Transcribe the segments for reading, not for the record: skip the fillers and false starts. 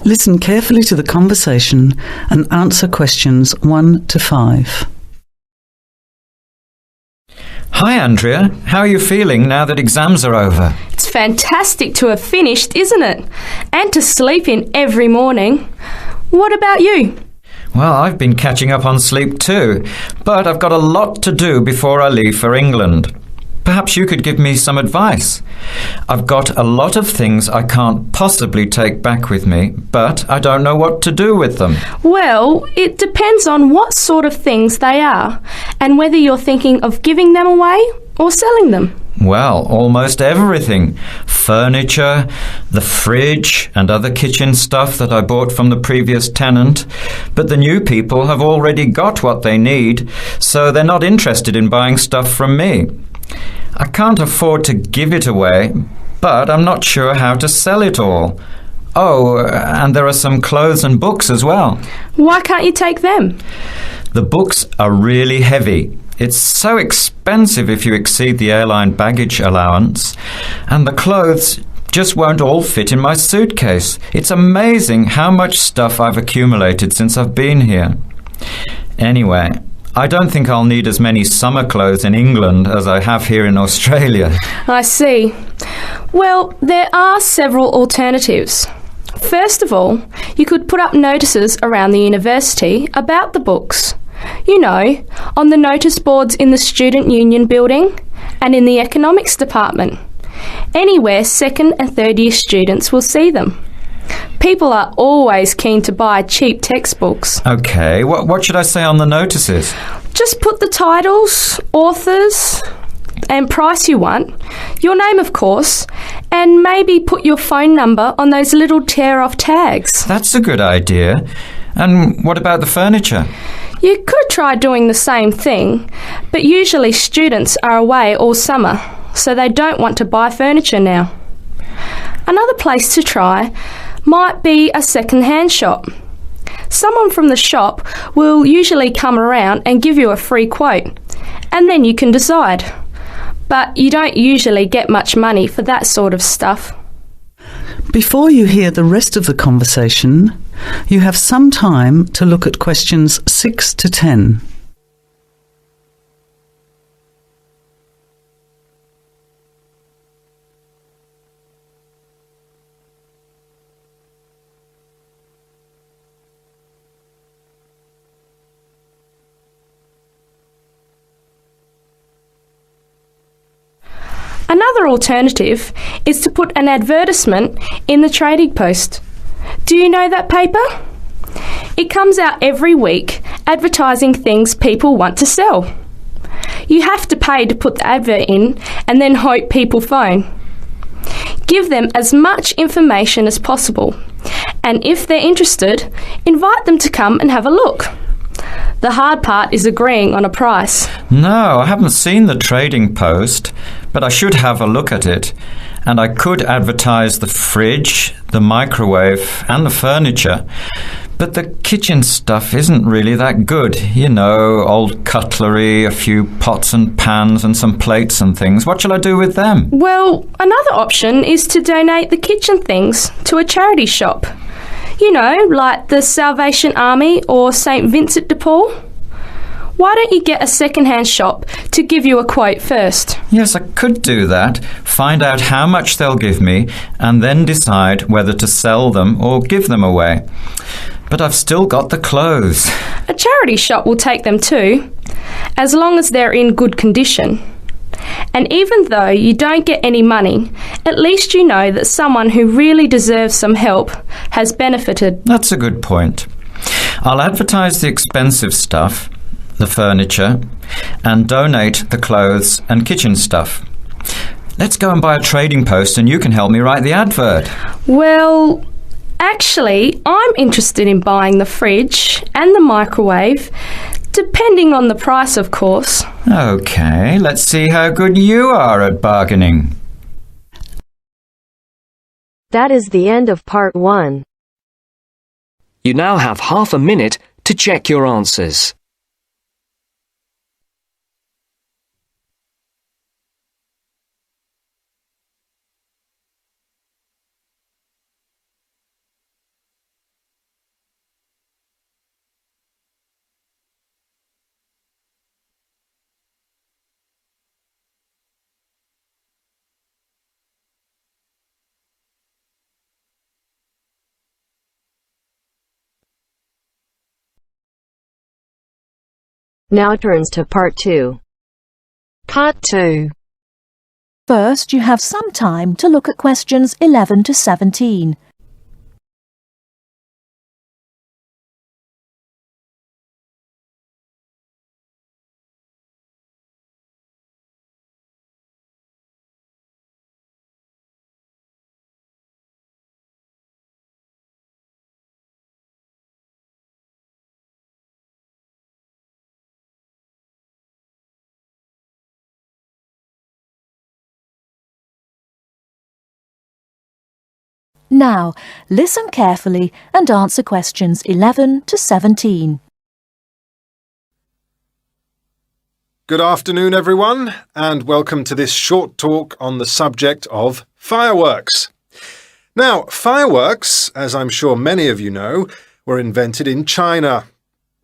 Listen carefully to the conversation and answer questions 1 to 5. Hi Andrea, how are you feeling now that exams are over? It's fantastic to have finished, isn't it? And to sleep in every morning. What about you? Well, I've been catching up on sleep too, but I've got a lot to do before I leave for England. Perhaps you could give me some advice. I've got a lot of things I can't possibly take back with me, but I don't know what to do with them. Well, it depends on what sort of things they are and whether you're thinking of giving them away or selling them. Well, almost everything. Furniture, the fridge and other kitchen stuff that I bought from the previous tenant. But the new people have already got what they need, so they're not interested in buying stuff from me. I can't afford to give it away, but I'm not sure how to sell it all. Oh, and there are some clothes and books as well. Why can't you take them? The books are really heavy. It's so expensive if you exceed the airline baggage allowance. And the clothes just won't all fit in my suitcase. It's amazing how much stuff I've accumulated since I've been here. Anyway, I don't think I'll need as many summer clothes in England as I have here in Australia. I see. Well, there are several alternatives. First of all, you could put up notices around the university about the books. You know, on the notice boards in the Student Union building and in the economics department. Anywhere second and third year students will see them. People are always keen to buy cheap textbooks. Okay, what should I say on the notices? Just put the titles, authors and price you want, your name of course, and maybe put your phone number on those little tear-off tags. That's a good idea. And what about the furniture? You could try doing the same thing, but usually students are away all summer, so they don't want to buy furniture now. Another place to try might be a second-hand shop. Someone from the shop will usually come around and give you a free quote, and then you can decide. But you don't usually get much money for that sort of stuff. Before you hear the rest of the conversation, you have some time to look at questions 6 to 10. Another alternative is to put an advertisement in the Trading Post. Do you know that paper? It comes out every week advertising things people want to sell. You have to pay to put the advert in and then hope people phone. Give them as much information as possible, and if they're interested, invite them to come and have a look. The hard part is agreeing on a price. No, I haven't seen the Trading Post, but I should have a look at it. And I could advertise the fridge, the microwave and the furniture. But the kitchen stuff isn't really that good. You know, old cutlery, a few pots and pans and some plates and things. What shall I do with them? Well, another option is to donate the kitchen things to a charity shop. You know, like the Salvation Army or St. Vincent de Paul. Why don't you get a second-hand shop to give you a quote first? Yes, I could do that. Find out how much they'll give me and then decide whether to sell them or give them away. But I've still got the clothes. A charity shop will take them too, as long as they're in good condition. And even though you don't get any money, at least you know that someone who really deserves some help has benefited. That's a good point. I'll advertise the expensive stuff, the furniture, and donate the clothes and kitchen stuff. Let's go and buy a Trading Post and you can help me write the advert. Well, actually, I'm interested in buying the fridge and the microwave, depending on the price, of course. OK, let's see how good you are at bargaining. That is the end of part 1. You now have half a minute to check your answers. Now turns to Part 2. Part 2. First, you have some time to look at questions 11 to 17. Now, listen carefully and answer questions 11 to 17. Good afternoon, everyone, and welcome to this short talk on the subject of fireworks. Now, fireworks, as I'm sure many of you know, were invented in China,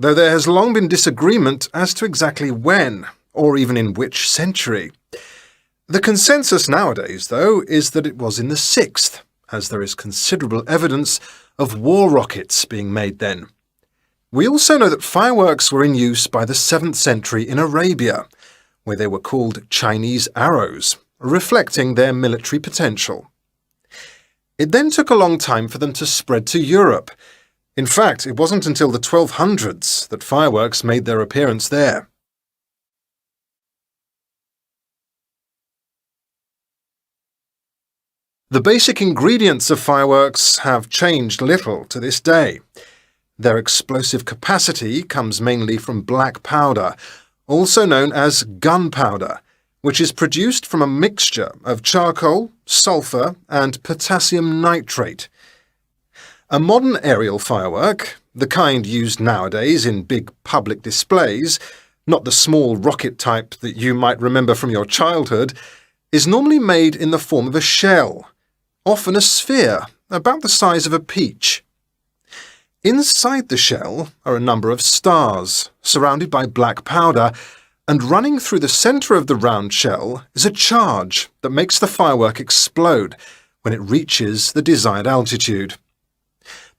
though there has long been disagreement as to exactly when, or even in which century. The consensus nowadays, though, is that it was in the 6th, as there is considerable evidence of war rockets being made then. We also know that fireworks were in use by the 7th century in Arabia, where they were called Chinese arrows, reflecting their military potential. It then took a long time for them to spread to Europe. In fact, it wasn't until the 1200s that fireworks made their appearance there. The basic ingredients of fireworks have changed little to this day. Their explosive capacity comes mainly from black powder, also known as gunpowder, which is produced from a mixture of charcoal, sulfur, and potassium nitrate. A modern aerial firework, the kind used nowadays in big public displays, not the small rocket type that you might remember from your childhood, is normally made in the form of a shell, often a sphere about the size of a peach. Inside the shell are a number of stars, surrounded by black powder, and running through the centre of the round shell is a charge that makes the firework explode when it reaches the desired altitude.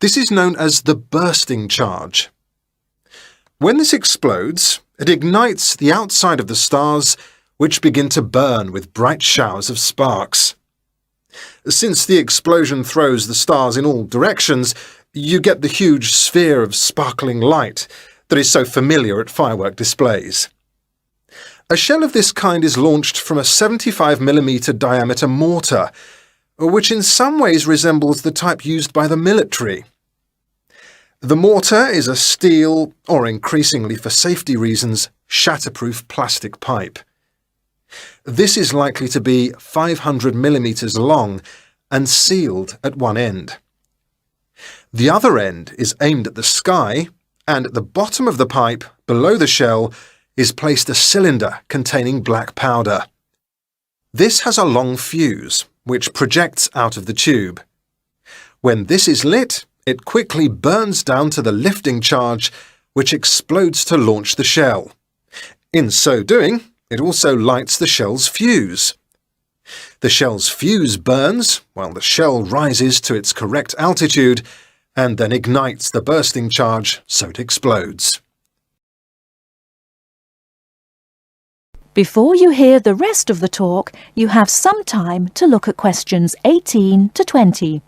This is known as the bursting charge. When this explodes, it ignites the outside of the stars, which begin to burn with bright showers of sparks. Since the explosion throws the stars in all directions, you get the huge sphere of sparkling light that is so familiar at firework displays. A shell of this kind is launched from a 75mm diameter mortar, which in some ways resembles the type used by the military. The mortar is a steel, or increasingly for safety reasons, shatterproof plastic pipe. This is likely to be 500mm long and sealed at one end. The other end is aimed at the sky, and at the bottom of the pipe, below the shell, is placed a cylinder containing black powder. This has a long fuse, which projects out of the tube. When this is lit, it quickly burns down to the lifting charge, which explodes to launch the shell. In so doing, it also lights the shell's fuse. The shell's fuse burns while the shell rises to its correct altitude and then ignites the bursting charge so it explodes. Before you hear the rest of the talk, you have some time to look at questions 18 to 20.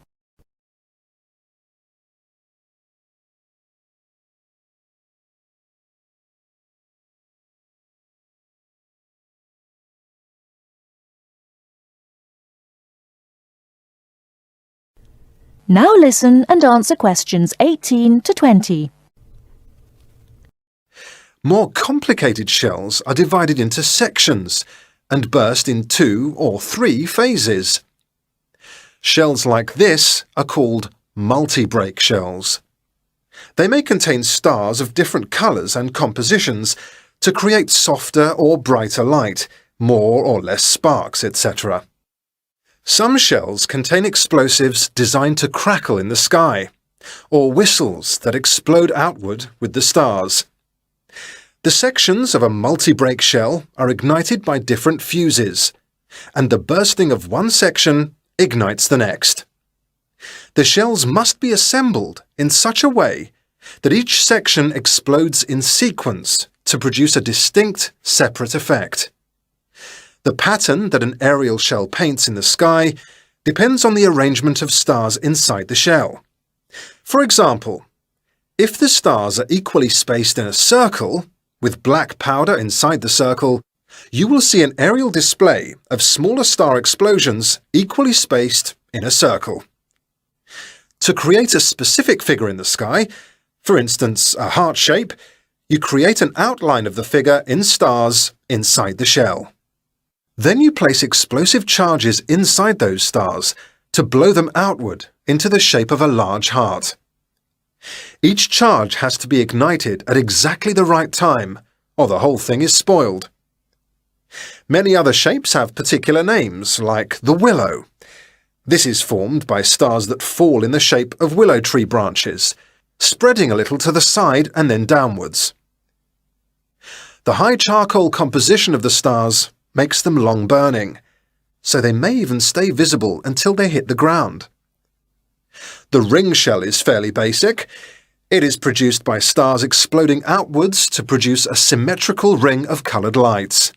Now listen and answer questions 18 to 20. More complicated shells are divided into sections and burst in 2 or 3 phases. Shells like this are called multi-break shells. They may contain stars of different colours and compositions to create softer or brighter light, more or less sparks, etc. Some shells contain explosives designed to crackle in the sky, or whistles that explode outward with the stars. The sections of a multi-break shell are ignited by different fuses, and the bursting of one section ignites the next. The shells must be assembled in such a way that each section explodes in sequence to to produce a distinct, separate effect. The pattern that an aerial shell paints in the sky depends on the arrangement of stars inside the shell. For example, if the stars are equally spaced in a circle, with black powder inside the circle, you will see an aerial display of smaller star explosions equally spaced in a circle. To create a specific figure in the sky, for instance a heart shape, you create an outline of the figure in stars inside the shell. Then you place explosive charges inside those stars to blow them outward into the shape of a large heart. Each charge has to be ignited at exactly the right time, or the whole thing is spoiled. Many other shapes have particular names, like the willow. This is formed by stars that fall in the shape of willow tree branches, spreading a little to the side and then downwards. The high charcoal composition of the stars makes them long-burning, so they may even stay visible until they hit the ground. The ring shell is fairly basic. It is produced by stars exploding outwards to produce a symmetrical ring of coloured lights.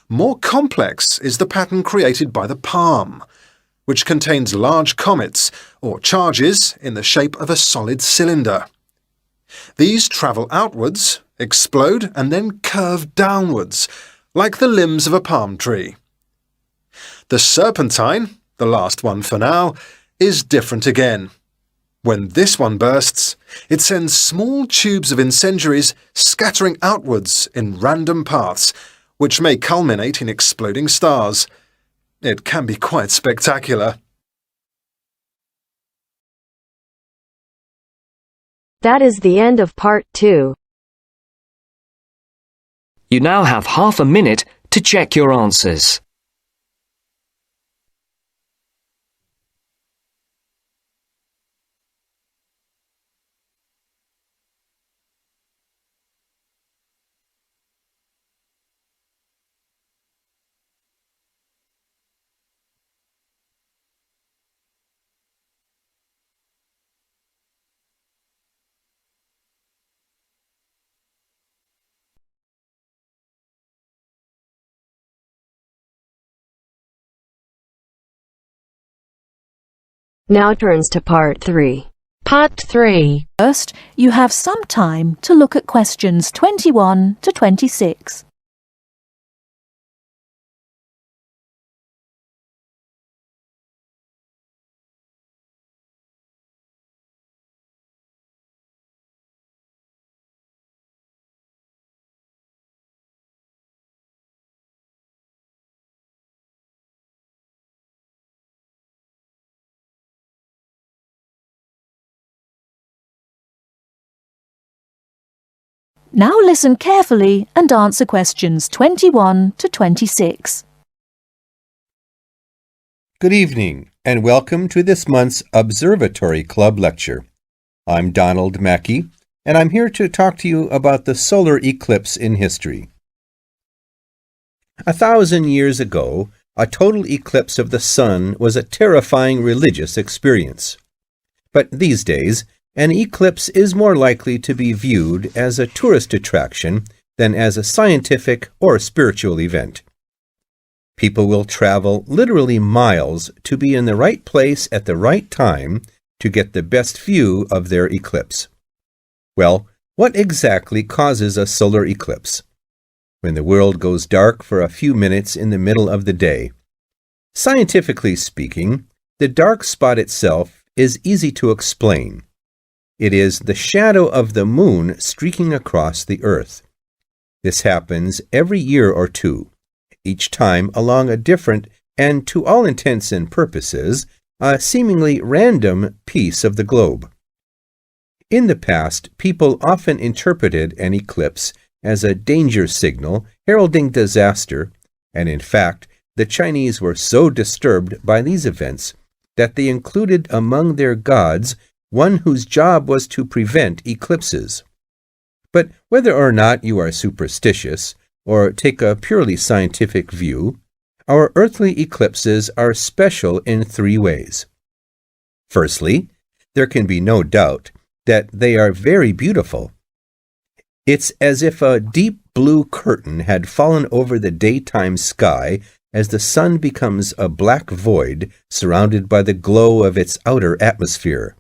More complex is the pattern created by the palm, which contains large comets or charges in the shape of a solid cylinder. These travel outwards, explode and then curve downwards, like the limbs of a palm tree. The serpentine, the last one for now, is different again. When this one bursts, it sends small tubes of incendiaries scattering outwards in random paths, which may culminate in exploding stars. It can be quite spectacular. That is the end of part 2. You now have half a minute to check your answers. Now turns to part 3. Part 3. First, you have some time to look at questions 21 to 26. Now listen carefully and answer questions 21 to 26. Good evening, and welcome to this month's Observatory Club lecture. I'm Donald Mackey, and I'm here to talk to you about the solar eclipse in history. 1,000 years ago, a total eclipse of the sun was a terrifying religious experience. But these days, an eclipse is more likely to be viewed as a tourist attraction than as a scientific or spiritual event. People will travel literally miles to be in the right place at the right time to get the best view of their eclipse. Well, what exactly causes a solar eclipse? When the world goes dark for a few minutes in the middle of the day. Scientifically speaking, the dark spot itself is easy to explain. It is the shadow of the moon streaking across the earth. This happens every year or two, each time along a different and, to all intents and purposes, a seemingly random piece of the globe. In the past, people often interpreted an eclipse as a danger signal heralding disaster, and in fact, the Chinese were so disturbed by these events that they included among their gods one whose job was to prevent eclipses. But whether or not you are superstitious, or take a purely scientific view, our earthly eclipses are special in 3 ways. Firstly, there can be no doubt that they are very beautiful. It's as if a deep blue curtain had fallen over the daytime sky as the sun becomes a black void surrounded by the glow of its outer atmosphere.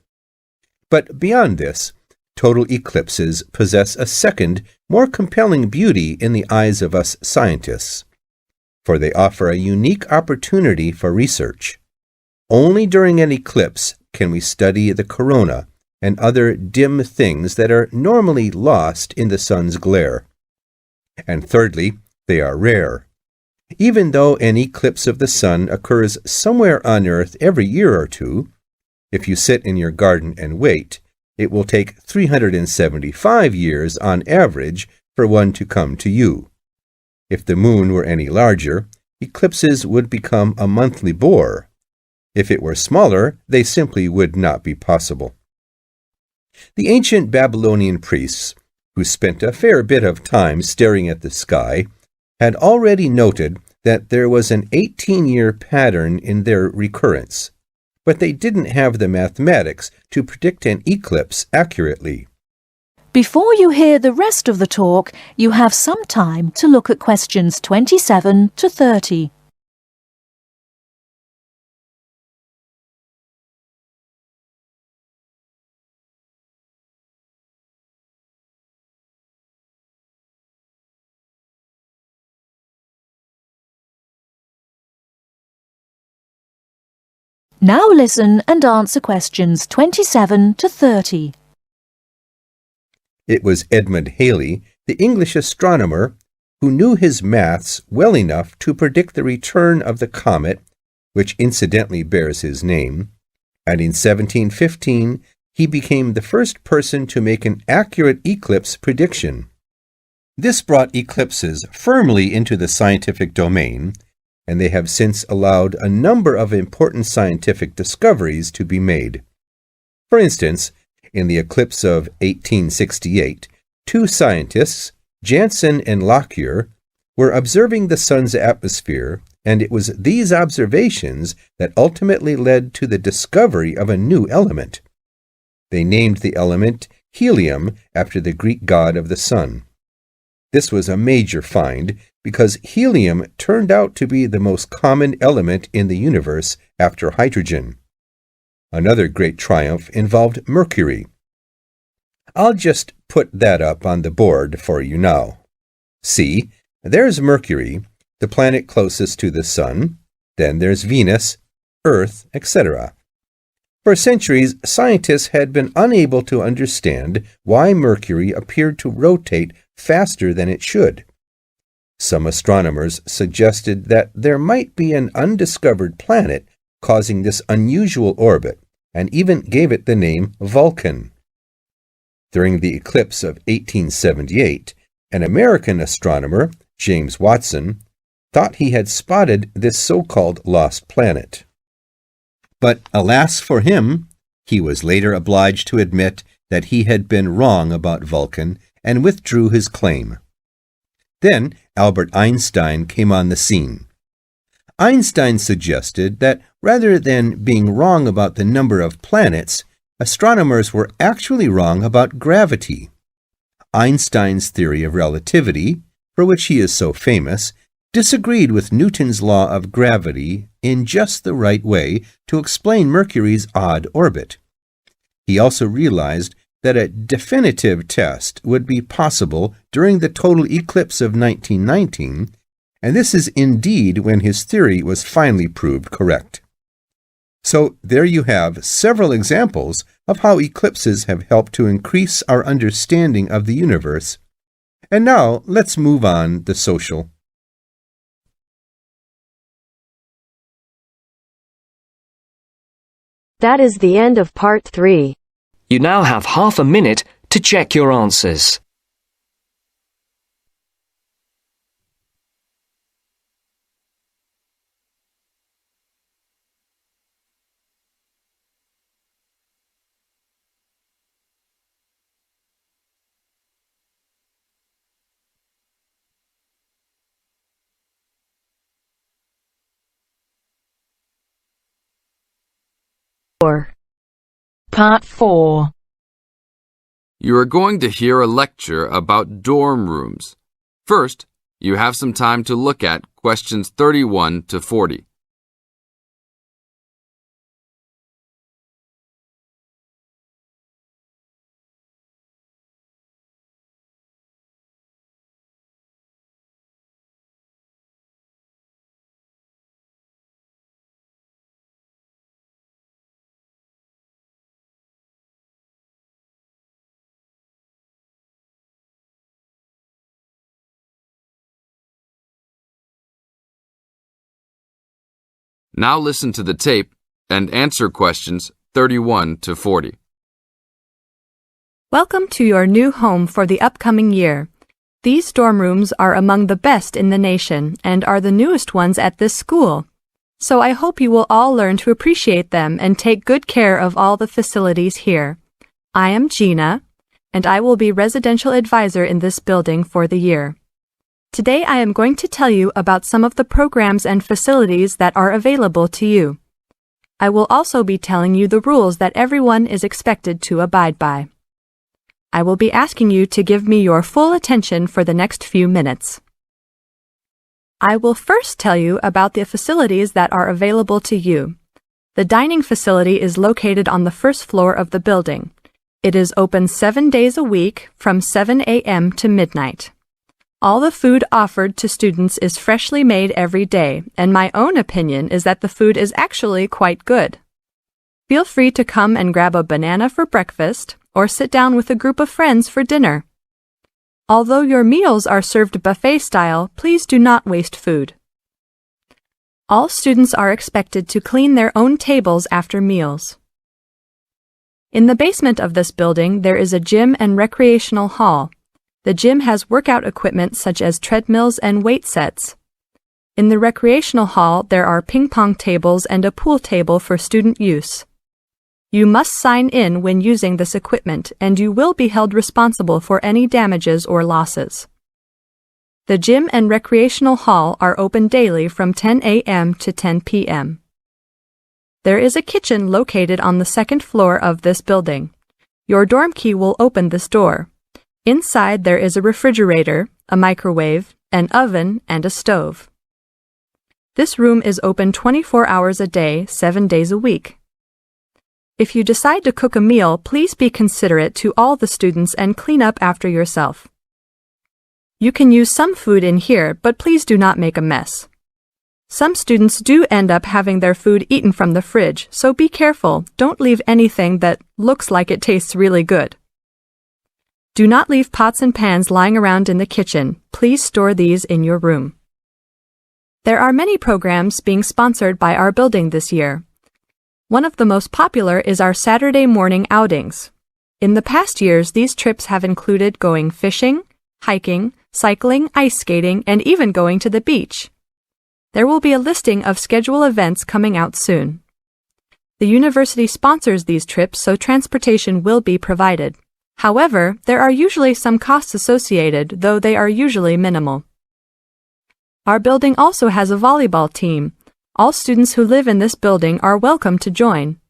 But beyond this, total eclipses possess a second, more compelling beauty in the eyes of us scientists, for they offer a unique opportunity for research. Only during an eclipse can we study the corona and other dim things that are normally lost in the sun's glare. And thirdly, they are rare. Even though an eclipse of the sun occurs somewhere on Earth every year or two, if you sit in your garden and wait, it will take 375 years on average for one to come to you. If the moon were any larger, eclipses would become a monthly bore. If it were smaller, they simply would not be possible. The ancient Babylonian priests, who spent a fair bit of time staring at the sky, had already noted that there was an 18-year pattern in their recurrence, but they didn't have the mathematics to predict an eclipse accurately. Before you hear the rest of the talk, you have some time to look at questions 27 to 30. Now listen and answer questions 27 to 30. It was Edmund Halley, the English astronomer, who knew his maths well enough to predict the return of the comet, which incidentally bears his name, and in 1715 he became the first person to make an accurate eclipse prediction. This brought eclipses firmly into the scientific domain, and they have since allowed a number of important scientific discoveries to be made. For instance, in the eclipse of 1868, two scientists, Janssen and Lockyer, were observing the sun's atmosphere, and it was these observations that ultimately led to the discovery of a new element. They named the element helium after the Greek god of the sun. This was a major find because helium turned out to be the most common element in the universe after hydrogen. Another great triumph involved mercury. I'll just put that up on the board for you now. See, there's Mercury, the planet closest to the sun. Then there's Venus, Earth, etc. For centuries, scientists had been unable to understand why Mercury appeared to rotate faster than it should. Some astronomers suggested that there might be an undiscovered planet causing this unusual orbit, and even gave it the name Vulcan. During the eclipse of 1878, an American astronomer, James Watson, thought he had spotted this so-called lost planet. But alas for him, he was later obliged to admit that he had been wrong about Vulcan and withdrew his claim. Then Albert Einstein came on the scene. Einstein suggested that rather than being wrong about the number of planets, astronomers were actually wrong about gravity. Einstein's theory of relativity, for which he is so famous, disagreed with Newton's law of gravity in just the right way to explain Mercury's odd orbit. He also realized that a definitive test would be possible during the total eclipse of 1919, and this is indeed when his theory was finally proved correct. So there you have several examples of how eclipses have helped to increase our understanding of the universe. And now let's move on to social. That is the end of part 3. You now have half a minute to check your answers. Part 4. You are going to hear a lecture about dorm rooms. First, you have some time to look at questions 31 to 40. Now listen to the tape and answer questions 31 to 40. Welcome to your new home for the upcoming year. These dorm rooms are among the best in the nation and are the newest ones at this school. So I hope you will all learn to appreciate them and take good care of all the facilities here. I am Gina, and I will be residential advisor in this building for the year. Today I am going to tell you about some of the programs and facilities that are available to you. I will also be telling you the rules that everyone is expected to abide by. I will be asking you to give me your full attention for the next few minutes. I will first tell you about the facilities that are available to you. The dining facility is located on the first floor of the building. It is open 7 days a week from 7 a.m. to midnight. All the food offered to students is freshly made every day, and my own opinion is that the food is actually quite good. Feel free to come and grab a banana for breakfast or sit down with a group of friends for dinner. Although your meals are served buffet style, please do not waste food. All students are expected to clean their own tables after meals. In the basement of this building, there is a gym and recreational hall. The gym has workout equipment such as treadmills and weight sets. In the recreational hall, there are ping pong tables and a pool table for student use. You must sign in when using this equipment, and you will be held responsible for any damages or losses. The gym and recreational hall are open daily from 10 a.m. to 10 p.m. There is a kitchen located on the second floor of this building. Your dorm key will open this door. Inside there is a refrigerator, a microwave, an oven, and a stove. This room is open 24 hours a day, 7 days a week. If you decide to cook a meal, please be considerate to all the students and clean up after yourself. You can use some food in here, but please do not make a mess. Some students do end up having their food eaten from the fridge, so be careful. Don't leave anything that looks like it tastes really good. Do not leave pots and pans lying around in the kitchen. Please store these in your room. There are many programs being sponsored by our building this year. One of the most popular is our Saturday morning outings. In the past years, these trips have included going fishing, hiking, cycling, ice skating, and even going to the beach. There will be a listing of scheduled events coming out soon. The university sponsors these trips, so transportation will be provided. However, there are usually some costs associated, though they are usually minimal. Our building also has a volleyball team. All students who live in this building are welcome to join.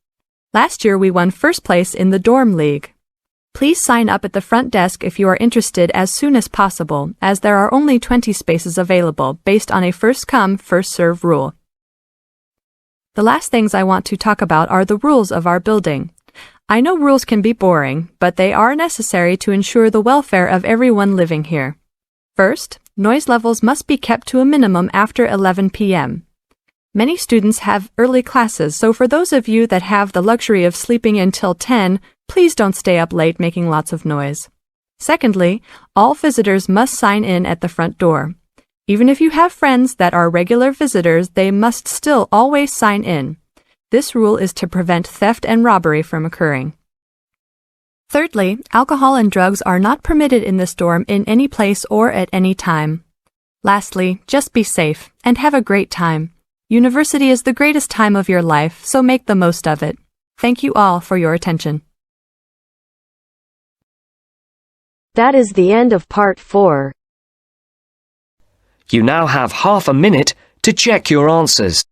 Last year we won first place in the dorm league. Please sign up at the front desk if you are interested as soon as possible, as there are only 20 spaces available based on a first-come, first-served rule. The last things I want to talk about are the rules of our building. I know rules can be boring, but they are necessary to ensure the welfare of everyone living here. First, noise levels must be kept to a minimum after 11 p.m. Many students have early classes, so for those of you that have the luxury of sleeping until 10, please don't stay up late making lots of noise. Secondly, all visitors must sign in at the front door. Even if you have friends that are regular visitors, they must still always sign in. This rule is to prevent theft and robbery from occurring. Thirdly, alcohol and drugs are not permitted in this dorm in any place or at any time. Lastly, just be safe and have a great time. University is the greatest time of your life, so make the most of it. Thank you all for your attention. That is the end of part 4. You now have half a minute to check your answers.